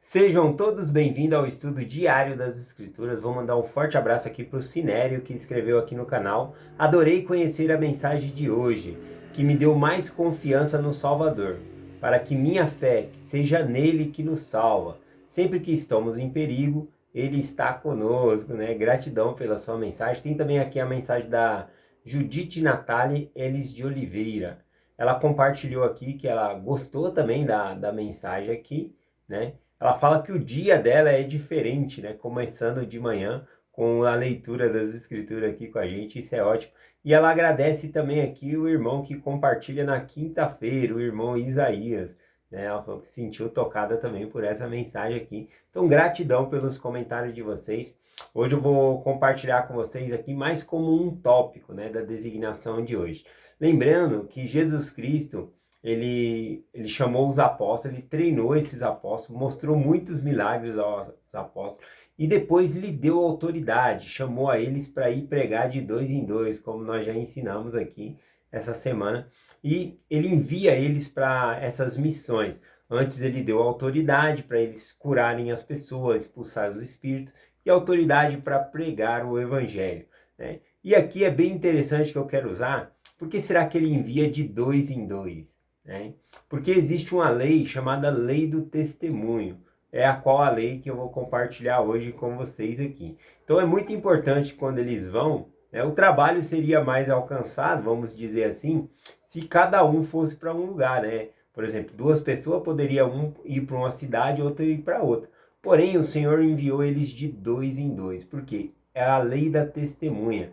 Sejam todos bem-vindos ao estudo diário das Escrituras. Vou mandar um forte abraço aqui para o Sinério, que escreveu aqui no canal. Adorei conhecer a mensagem de hoje, que me deu mais confiança no Salvador, para que minha fé seja nele que nos salva. Sempre que estamos em perigo, ele está conosco, né? Gratidão pela sua mensagem. Tem também aqui a mensagem da Judite Natália Elis de Oliveira. Ela compartilhou aqui que ela gostou também da mensagem aqui, né? Ela fala que o dia dela é diferente, né? Começando de manhã com a leitura das escrituras aqui com a gente, isso é ótimo. E ela agradece também aqui o irmão que compartilha na quinta-feira, o irmão Isaías, né? Ela falou que se sentiu tocada também por essa mensagem aqui. Então, gratidão pelos comentários de vocês. Hoje eu vou compartilhar com vocês aqui mais como um tópico, né, da designação de hoje. Lembrando que Jesus Cristo, ele chamou os apóstolos, ele treinou esses apóstolos, mostrou muitos milagres aos apóstolos e depois lhe deu autoridade, chamou a eles para ir pregar de dois em dois, como nós já ensinamos aqui essa semana, e ele envia eles para essas missões. Antes ele deu autoridade para eles curarem as pessoas, expulsar os espíritos e autoridade para pregar o evangelho, né? E aqui é bem interessante que eu quero usar, por que será que ele envia de dois em dois? Né? Porque existe uma lei chamada Lei do Testemunho, é a qual a lei que eu vou compartilhar hoje com vocês aqui. Então é muito importante quando eles vão, né, o trabalho seria mais alcançado, vamos dizer assim, se cada um fosse para um lugar, né? Por exemplo, duas pessoas poderiam um ir para uma cidade, outro ir para outra. Porém, o Senhor enviou eles de dois em dois, porque é a lei da testemunha.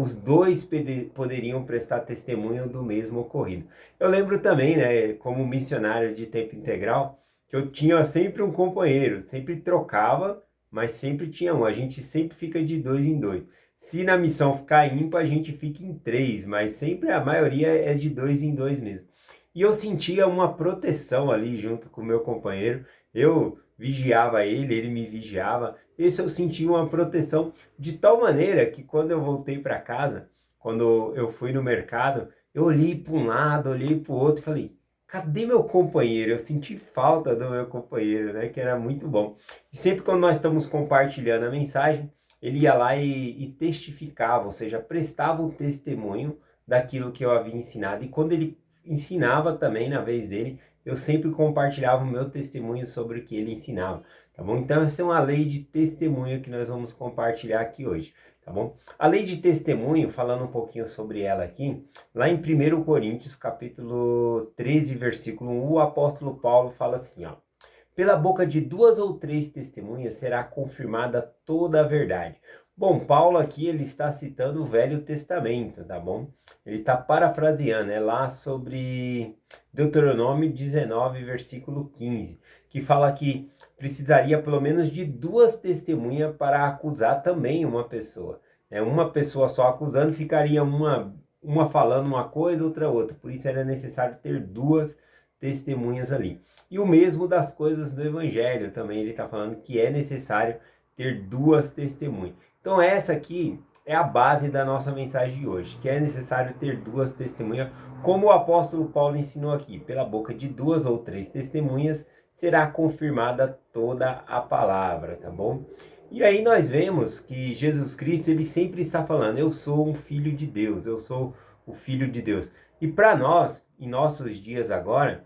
Os dois poderiam prestar testemunho do mesmo ocorrido. Eu lembro também, né, como missionário de tempo integral, que eu tinha sempre um companheiro, sempre trocava, mas sempre tinha um. A gente sempre fica de dois em dois. Se na missão ficar ímpar, a gente fica em três, mas sempre a maioria é de dois em dois mesmo. E eu sentia uma proteção ali junto com o meu companheiro. Eu vigiava ele, ele me vigiava. Esse eu sentia uma proteção de tal maneira que quando eu voltei para casa, quando eu fui no mercado, eu olhei para um lado, olhei para o outro e falei, cadê meu companheiro? Eu senti falta do meu companheiro, né? Que era muito bom. E sempre quando nós estamos compartilhando a mensagem, ele ia lá e testificava, ou seja, prestava o testemunho daquilo que eu havia ensinado. E quando ele ensinava também, na vez dele, eu sempre compartilhava o meu testemunho sobre o que ele ensinava, tá bom? Então, essa é uma lei de testemunho que nós vamos compartilhar aqui hoje, tá bom? A lei de testemunho, falando um pouquinho sobre ela aqui, lá em 1 Coríntios, capítulo 13, versículo 1, o apóstolo Paulo fala assim, ó: pela boca de duas ou três testemunhas será confirmada toda a verdade. Bom, Paulo aqui ele está citando o Velho Testamento, tá bom? Ele está parafraseando, é lá sobre Deuteronômio 19, versículo 15, que fala que precisaria pelo menos de duas testemunhas para acusar também uma pessoa. Uma pessoa só acusando ficaria uma falando uma coisa, outra. Por isso era necessário ter duas testemunhas ali. E o mesmo das coisas do Evangelho também, ele está falando que é necessário ter duas testemunhas. Então essa aqui é a base da nossa mensagem de hoje, que é necessário ter duas testemunhas, como o apóstolo Paulo ensinou aqui, pela boca de duas ou três testemunhas será confirmada toda a palavra, tá bom? E aí nós vemos que Jesus Cristo, ele sempre está falando, eu sou um filho de Deus, eu sou o filho de Deus. E para nós, em nossos dias agora,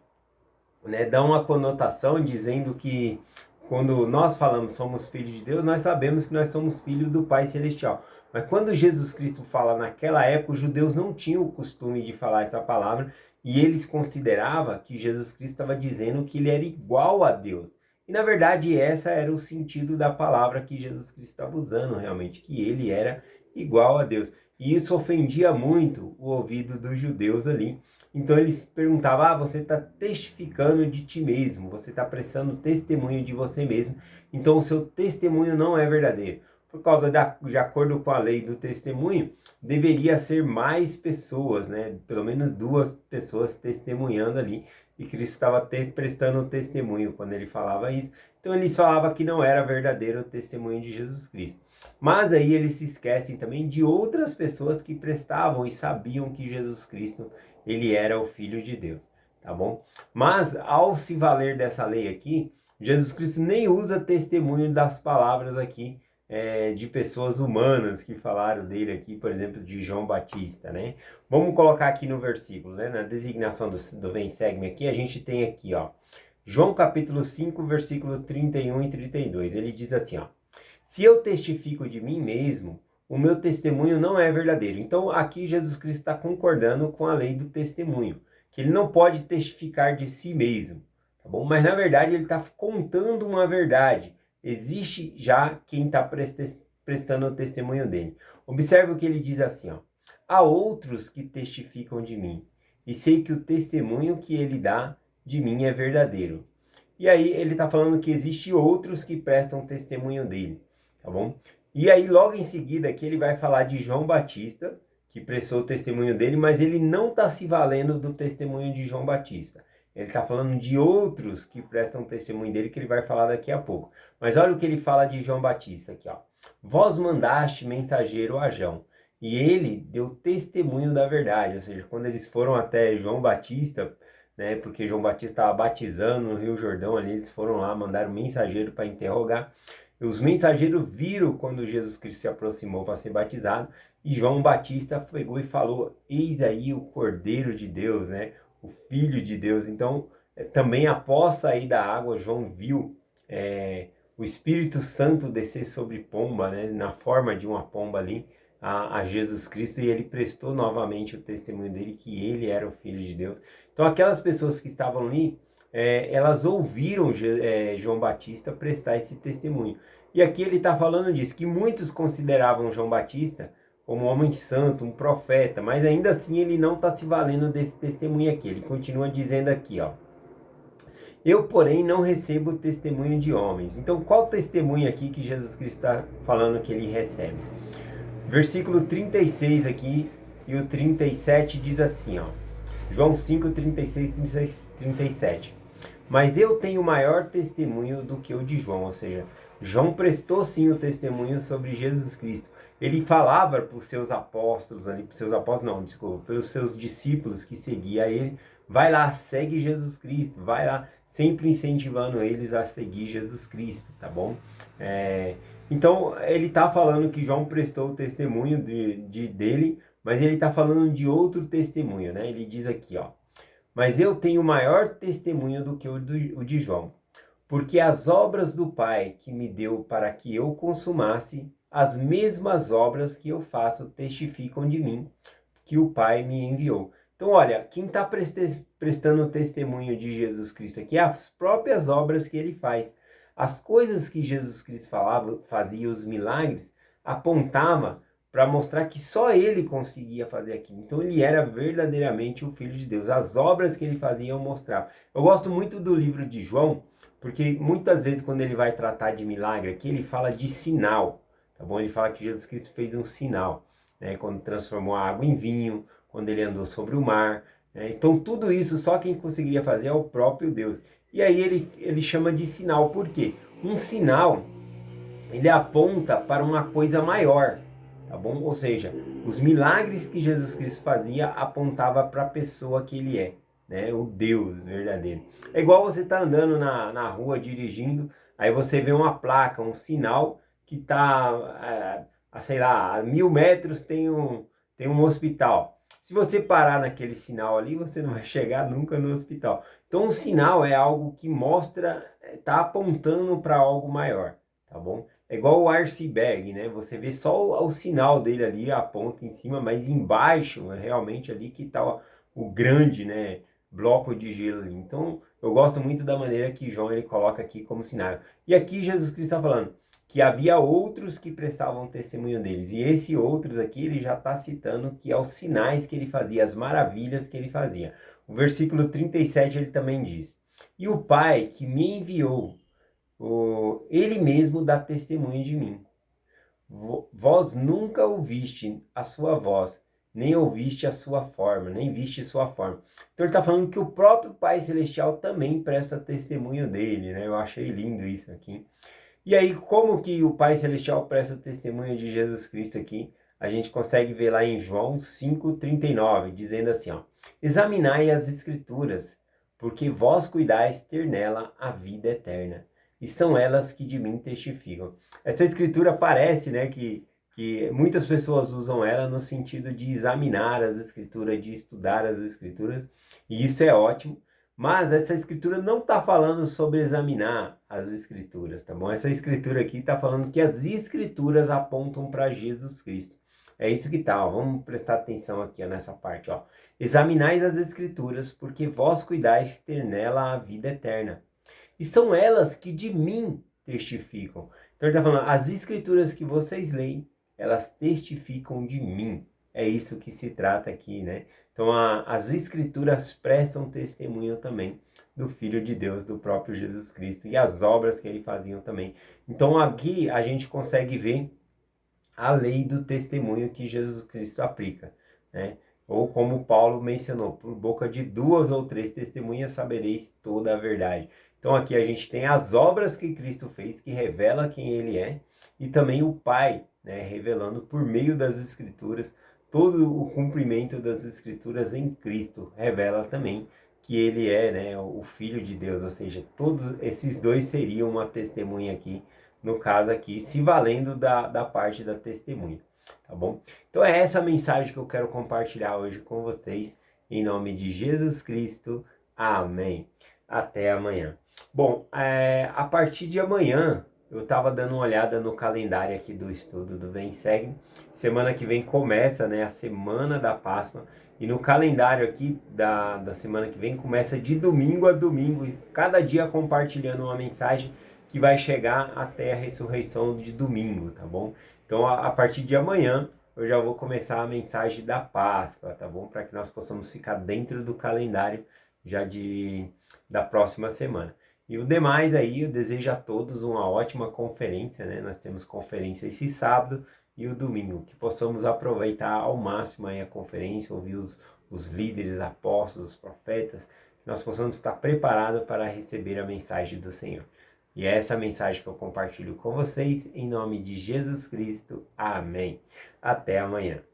né, dá uma conotação dizendo que quando nós falamos somos filhos de Deus, nós sabemos que nós somos filhos do Pai Celestial. Mas quando Jesus Cristo fala naquela época, os judeus não tinham o costume de falar essa palavra e eles consideravam que Jesus Cristo estava dizendo que ele era igual a Deus. E na verdade essa era o sentido da palavra que Jesus Cristo estava usando realmente, que ele era igual a Deus. E isso ofendia muito o ouvido dos judeus ali. Então eles perguntavam, você está testificando de ti mesmo, você está prestando testemunho de você mesmo, então o seu testemunho não é verdadeiro. Por causa de acordo com a lei do testemunho, deveria ser mais pessoas, né? Pelo menos duas pessoas testemunhando ali, e Cristo estava prestando testemunho quando ele falava isso. Então eles falavam que não era verdadeiro o testemunho de Jesus Cristo. Mas aí eles se esquecem também de outras pessoas que prestavam e sabiam que Jesus Cristo ele era o Filho de Deus, tá bom? Mas ao se valer dessa lei aqui, Jesus Cristo nem usa testemunho das palavras aqui de pessoas humanas que falaram dele aqui, por exemplo, de João Batista, né? Vamos colocar aqui no versículo, né? Na designação do Vem Segue-me aqui, a gente tem aqui, ó, João capítulo 5, versículo 31 e 32. Ele diz assim, ó, se eu testifico de mim mesmo, o meu testemunho não é verdadeiro. Então, aqui Jesus Cristo está concordando com a lei do testemunho, que ele não pode testificar de si mesmo, tá bom? Mas, na verdade, ele está contando uma verdade. Existe já quem está prestando o testemunho dele. Observe o que ele diz assim, ó. Há outros que testificam de mim, e sei que o testemunho que ele dá de mim é verdadeiro. E aí ele está falando que existe outros que prestam testemunho dele, tá bom? E aí logo em seguida aqui ele vai falar de João Batista, que prestou o testemunho dele, mas ele não está se valendo do testemunho de João Batista. Ele está falando de outros que prestam testemunho dele, que ele vai falar daqui a pouco. Mas olha o que ele fala de João Batista aqui, ó. Vós mandaste mensageiro a João, e ele deu testemunho da verdade. Ou seja, quando eles foram até João Batista, né, porque João Batista estava batizando no Rio Jordão ali, eles foram lá, mandaram um mensageiro para interrogar. E os mensageiros viram quando Jesus Cristo se aproximou para ser batizado, e João Batista pegou e falou, eis aí o Cordeiro de Deus, né, o Filho de Deus. Então, também após sair da água, João viu o Espírito Santo descer sobre pomba, né, na forma de uma pomba ali, a Jesus Cristo, e ele prestou novamente o testemunho dele que ele era o Filho de Deus. Então aquelas pessoas que estavam ali, elas ouviram João Batista prestar esse testemunho. E aqui ele está falando disso, que muitos consideravam João Batista como um homem santo, um profeta, mas ainda assim ele não está se valendo desse testemunho aqui. Ele continua dizendo aqui, ó. Eu, porém, não recebo testemunho de homens. Então, qual testemunho aqui que Jesus Cristo está falando que ele recebe? Versículo 36 aqui e o 37 diz assim, ó. João 5, 36, 37. Mas eu tenho maior testemunho do que o de João, ou seja, João prestou sim o testemunho sobre Jesus Cristo. Ele falava para os seus apóstolos ali, para os seus apóstolos não, desculpa, pelos seus discípulos que seguiam ele, vai lá, segue Jesus Cristo, vai lá, sempre incentivando eles a seguir Jesus Cristo, tá bom? Então, ele está falando que João prestou o testemunho dele, mas ele está falando de outro testemunho, né? Ele diz aqui, ó, mas eu tenho maior testemunho do que o de João, porque as obras do Pai que me deu para que eu consumasse, as mesmas obras que eu faço testificam de mim, que o Pai me enviou. Então, olha, quem está prestando testemunho de Jesus Cristo aqui é as próprias obras que ele faz. As coisas que Jesus Cristo falava, fazia, os milagres, apontava para mostrar que só ele conseguia fazer aquilo. Então ele era verdadeiramente o Filho de Deus. As obras que ele fazia mostravam. Eu gosto muito do livro de João, porque muitas vezes quando ele vai tratar de milagre aqui, ele fala de sinal, tá bom? Ele fala que Jesus Cristo fez um sinal, né? Quando transformou a água em vinho, quando ele andou sobre o mar, né? Então tudo isso só quem conseguiria fazer é o próprio Deus. E aí ele chama de sinal, por quê? Um sinal, ele aponta para uma coisa maior, tá bom? Ou seja, os milagres que Jesus Cristo fazia apontava para a pessoa que ele é, né? O Deus verdadeiro. É igual você tá andando na rua dirigindo, aí você vê uma placa, um sinal que tá, sei lá, a 1000 metros tem um hospital. Se você parar naquele sinal ali, você não vai chegar nunca no hospital. Então, um sinal é algo que mostra, está apontando para algo maior, tá bom? É igual o iceberg, né? Você vê só o sinal dele ali, a ponta em cima, mas embaixo é realmente ali que está o grande, né, bloco de gelo ali. Então, eu gosto muito da maneira que João ele coloca aqui como sinal. E aqui Jesus Cristo está falando que havia outros que prestavam testemunho deles. E esse outros aqui, ele já está citando que é os sinais que ele fazia, as maravilhas que ele fazia. O versículo 37 ele também diz, e o Pai que me enviou, ele mesmo dá testemunho de mim. Vós nunca ouviste a sua voz, nem ouviste a sua forma, nem viste sua forma. Então ele está falando que o próprio Pai Celestial também presta testemunho dele, né? Eu achei lindo isso aqui. E aí, como que o Pai Celestial presta testemunho de Jesus Cristo aqui? A gente consegue ver lá em João 5,39, dizendo assim, ó, examinai as Escrituras, porque vós cuidais ter nela a vida eterna. e são elas que de mim testificam. Essa escritura parece, né, que muitas pessoas usam ela no sentido de examinar as escrituras, de estudar as escrituras, e isso é ótimo, mas essa escritura não está falando sobre examinar as escrituras, tá bom? Essa escritura aqui está falando que as escrituras apontam para Jesus Cristo. É isso que tá, ó. Vamos prestar atenção aqui ó, nessa parte, ó. Examinais as escrituras, porque vós cuidais ter nela a vida eterna. E são elas que de mim testificam. Então ele está falando, as escrituras que vocês leem, elas testificam de mim. É isso que se trata aqui, né? Então as escrituras prestam testemunho também do Filho de Deus, do próprio Jesus Cristo, e as obras que ele fazia também. Então aqui a gente consegue ver a lei do testemunho que Jesus Cristo aplica, né? Ou como Paulo mencionou, por boca de 2 ou 3 testemunhas sabereis toda a verdade. Então aqui a gente tem as obras que Cristo fez, que revela quem ele é, e também o Pai, né, revelando por meio das Escrituras, todo o cumprimento das Escrituras em Cristo, revela também que ele é, né, o Filho de Deus, ou seja, todos esses dois seriam uma testemunha aqui, no caso aqui, se valendo da parte da testemunha, tá bom? Então é essa a mensagem que eu quero compartilhar hoje com vocês, em nome de Jesus Cristo, amém. Até amanhã. Bom, a partir de amanhã, eu estava dando uma olhada no calendário aqui do estudo do Vem Segue. Semana que vem começa, né, a Semana da Páscoa. E no calendário aqui da semana que vem começa de domingo a domingo. E cada dia compartilhando uma mensagem que vai chegar até a ressurreição de domingo, tá bom? Então, a partir de amanhã, eu já vou começar a mensagem da Páscoa, tá bom? Para que nós possamos ficar dentro do calendário já da próxima semana. E o demais aí, eu desejo a todos uma ótima conferência, né? Nós temos conferência esse sábado e o domingo, que possamos aproveitar ao máximo aí a conferência, ouvir os líderes, apóstolos, profetas, que nós possamos estar preparados para receber a mensagem do Senhor. E é essa mensagem que eu compartilho com vocês, em nome de Jesus Cristo. Amém. Até amanhã.